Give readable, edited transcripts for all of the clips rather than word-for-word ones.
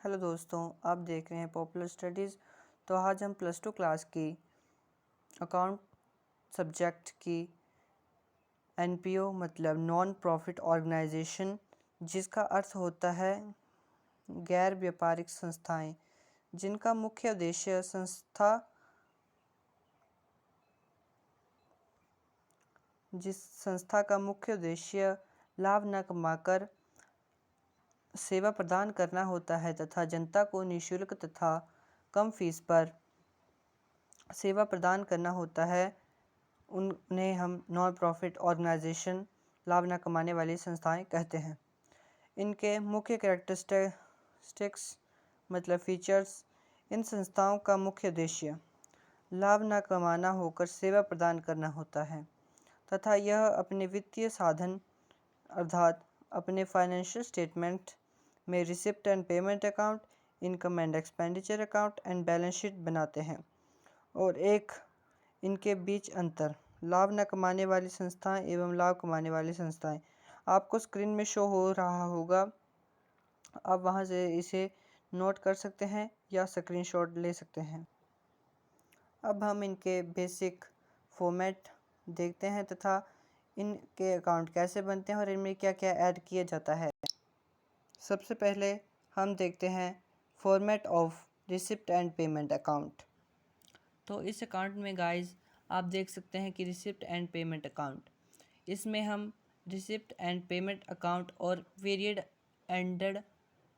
Hello दोस्तों, आप देख रहे हैं पॉपुलर स्टडीज़। तो आज हम प्लस टू क्लास की अकाउंट सब्जेक्ट की एनपीओ मतलब नॉन प्रॉफिट ऑर्गेनाइजेशन, जिसका अर्थ होता है गैर व्यापारिक संस्थाएं, जिनका मुख्य उद्देश्य जिस संस्था का मुख्य उद्देश्य लाभ न कमाकर सेवा प्रदान करना होता है तथा जनता को निःशुल्क तथा कम फीस पर सेवा प्रदान करना होता है, उन्हें हम नॉन प्रॉफिट ऑर्गेनाइजेशन लाभ न कमाने वाली संस्थाएं कहते हैं। इनके मुख्य कैरेक्टरिस्टिक्स मतलब फीचर्स। इन संस्थाओं का मुख्य उद्देश्य लाभ न कमाना होकर सेवा प्रदान करना होता है तथा यह अपने वित्तीय साधन अर्थात अपने फाइनेंशियल स्टेटमेंट में receipt and payment account, income and expenditure account and balance sheet बनाते हैं। और एक इनके बीच अंतर, लाभ न कमाने वाली संस्थाएं एवं लाभ कमाने वाली संस्थाएं, आपको स्क्रीन में शो हो रहा होगा। आप वहां से इसे नोट कर सकते हैं या स्क्रीनशॉट ले सकते हैं। अब हम इनके बेसिक फॉर्मेट देखते हैं तथा इनके अकाउंट कैसे बनते हैं और इनमें क्या क्या ऐड किया जाता है। सबसे पहले हम देखते हैं format of receipt and payment account. तो इस अकाउंट में गाइस आप देख सकते हैं कि रिसिप्ट एंड पेमेंट अकाउंट, इसमें हम रिसिप्ट एंड पेमेंट अकाउंट और पीरियड एंडेड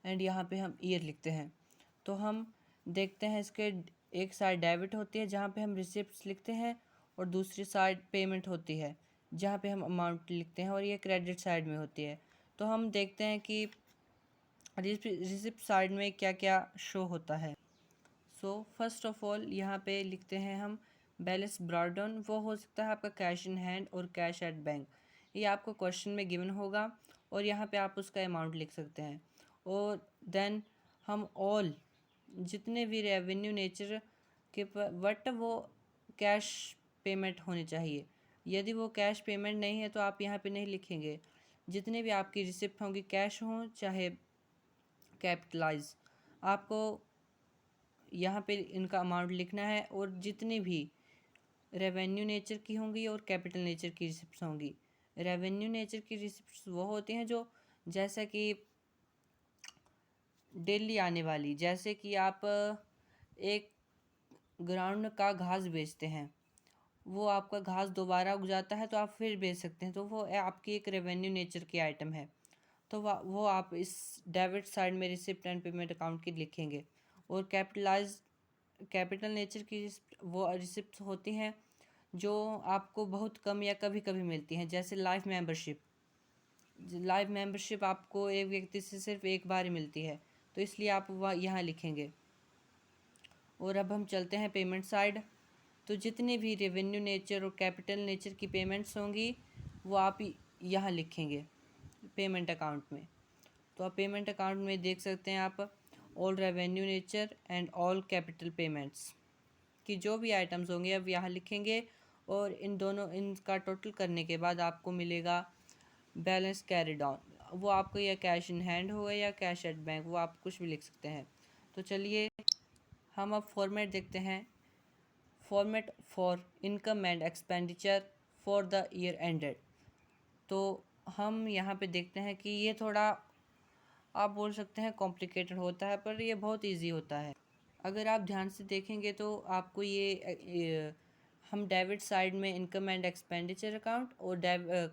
एंड यहाँ पे हम ईयर लिखते हैं। तो हम देखते हैं इसके एक साइड डेबिट होती है जहाँ पे हम रिसिप्ट्स लिखते हैं और दूसरी साइड पेमेंट होती है जहाँ पे हम अमाउंट लिखते हैं और ये क्रेडिट साइड में होती है। तो हम देखते हैं कि रिसिप्ट साइड में क्या क्या शो होता है। सो फर्स्ट ऑफ ऑल यहाँ पे लिखते हैं हम बैलेंस ब्रॉडन। वो हो सकता है आपका कैश इन हैंड और कैश एट बैंक, ये आपको क्वेश्चन में गिवन होगा और यहाँ पे आप उसका अमाउंट लिख सकते हैं। और देन हम ऑल जितने भी रेवेन्यू नेचर के बट वो कैश पेमेंट होनी चाहिए। यदि वो कैश पेमेंट नहीं है तो आप यहाँ पे नहीं लिखेंगे। जितने भी आपकी रिसिप्ट होंगी कैश हों चाहे कैपिटलाइज, आपको यहाँ पे इनका अमाउंट लिखना है। और जितनी भी रेवेन्यू नेचर की होंगी और कैपिटल नेचर की रिसिप्ट्स होंगी। रेवेन्यू नेचर की रिसिप्ट्स वो होती हैं जो जैसा कि डेली आने वाली, जैसे कि आप एक ग्राउंड का घास बेचते हैं, वो आपका घास दोबारा उग जाता है तो आप फिर बेच सकते हैं, तो वो आपकी एक रेवेन्यू नेचर की आइटम है। तो वो आप इस डेबिट साइड में रिसिप्ट एंड पेमेंट अकाउंट की लिखेंगे। और कैपिटल नेचर की वो रिसिप्ट होती हैं जो आपको बहुत कम या कभी कभी मिलती हैं, जैसे लाइफ मेंबरशिप आपको एक व्यक्ति से सिर्फ एक बार ही मिलती है, तो इसलिए आप वह यहाँ लिखेंगे। और अब हम चलते हैं पेमेंट साइड। तो जितने भी रेवेन्यू नेचर और कैपिटल नेचर की पेमेंट्स होंगी वो आप यहाँ लिखेंगे पेमेंट अकाउंट में। तो आप पेमेंट अकाउंट में देख सकते हैं आप all revenue nature and all capital payments की जो भी आइटम्स होंगे अब यहाँ लिखेंगे। और इनका टोटल करने के बाद आपको मिलेगा बैलेंस कैरिड ऑन। वो आपको या कैश इन हैंड होगा या कैश एट बैंक, वो आप कुछ भी लिख सकते हैं। तो चलिए हम अब फॉर्मेट देखते हैं। Format for income and expenditure for the year ended. तो हम यहाँ पे देखते हैं कि ये थोड़ा आप बोल सकते हैं कॉम्प्लिकेटेड होता है, पर ये बहुत इजी होता है। अगर आप ध्यान से देखेंगे तो आपको ये हम डेबिट साइड में इनकम एंड एक्सपेंडिचर अकाउंट और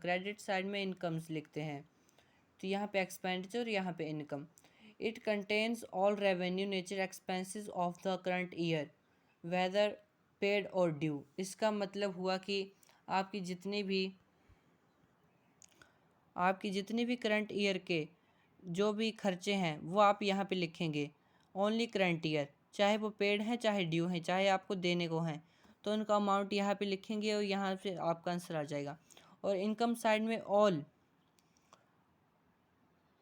क्रेडिट साइड में इनकम्स लिखते हैं। तो यहाँ पे एक्सपेंडिचर और यहाँ पे income. It contains all revenue nature expenses of the current year whether paid or due. इसका मतलब हुआ कि आपकी जितने भी करंट ईयर के जो भी खर्चे हैं वो आप यहाँ पे लिखेंगे। ओनली करंट ईयर, चाहे वो पेड हैं चाहे ड्यू हैं चाहे आपको देने को हैं, तो उनका अमाउंट यहाँ पे लिखेंगे और यहाँ से आपका आंसर आ जाएगा। और इनकम साइड में all,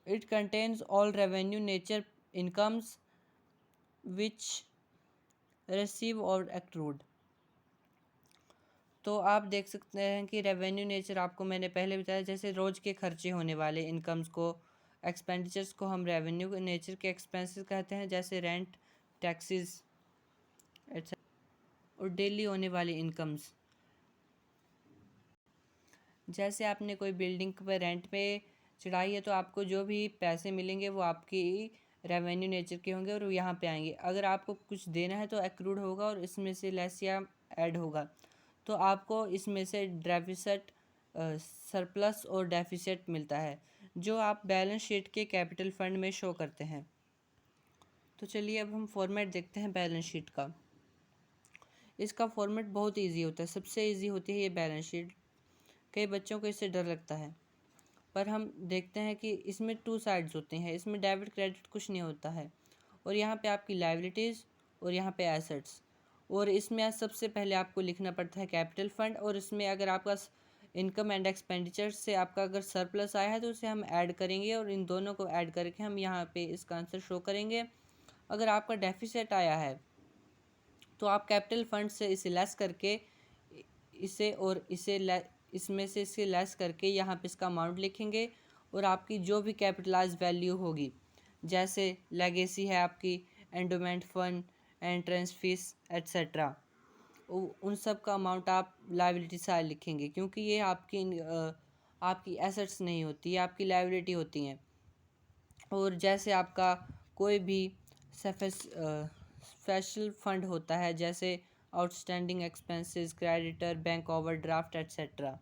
it contains all revenue nature incomes which receive और एक्रूड। तो आप देख सकते हैं कि रेवेन्यू नेचर आपको मैंने पहले बताया, जैसे रोज़ के खर्चे होने वाले इनकम्स को एक्सपेंडिचर्स को हम रेवेन्यू नेचर के एक्सपेंसेस कहते हैं, जैसे रेंट, टैक्सेस और डेली होने वाली इनकम्स। जैसे आपने कोई बिल्डिंग पर रेंट पे चढ़ाई है तो आपको जो भी पैसे मिलेंगे वो आपकी रेवेन्यू नेचर के होंगे और यहाँ पे आएंगे। अगर आपको कुछ देना है तो एक्रूड होगा और इसमें से लेस या ऐड होगा, तो आपको इसमें से डेफिसिट, सरप्लस और डेफिसिट मिलता है, जो आप बैलेंस शीट के कैपिटल फंड में शो करते हैं। तो चलिए अब हम फॉर्मेट देखते हैं बैलेंस शीट का। इसका फॉर्मेट बहुत इजी होता है, सबसे इजी होती है ये बैलेंस शीट। कई बच्चों को इससे डर लगता है, पर हम देखते हैं कि इसमें 2 साइड्स होते हैं, इसमें डेबिट क्रेडिट कुछ नहीं होता है। और यहाँ पे आपकी लायबिलिटीज़ और यहाँ पे एसेट्स, और इसमें सबसे पहले आपको लिखना पड़ता है कैपिटल फंड। और इसमें अगर आपका इनकम एंड एक्सपेंडिचर से आपका अगर सरप्लस आया है तो उसे हम ऐड करेंगे और इन दोनों को ऐड करके हम यहाँ पे इसका आंसर शो करेंगे। अगर आपका डेफिसिट आया है तो आप कैपिटल फंड से इसे लेस करके इसे और इसमें से इसे लेस करके यहाँ पे इसका अमाउंट लिखेंगे, और आपकी जो भी कैपिटलाइज वैल्यू होगी, जैसे लेगेसी है आपकी, endowment fund, entrance fees etcetera, उन सब का अमाउंट आप लायबिलिटी साइड लिखेंगे, क्योंकि ये आपकी एसेट्स नहीं होती, ये आपकी लायबिलिटी होती हैं। और जैसे आपका कोई भी स्पेशल फंड होता है, जैसे outstanding expenses, creditor, bank overdraft etcetera,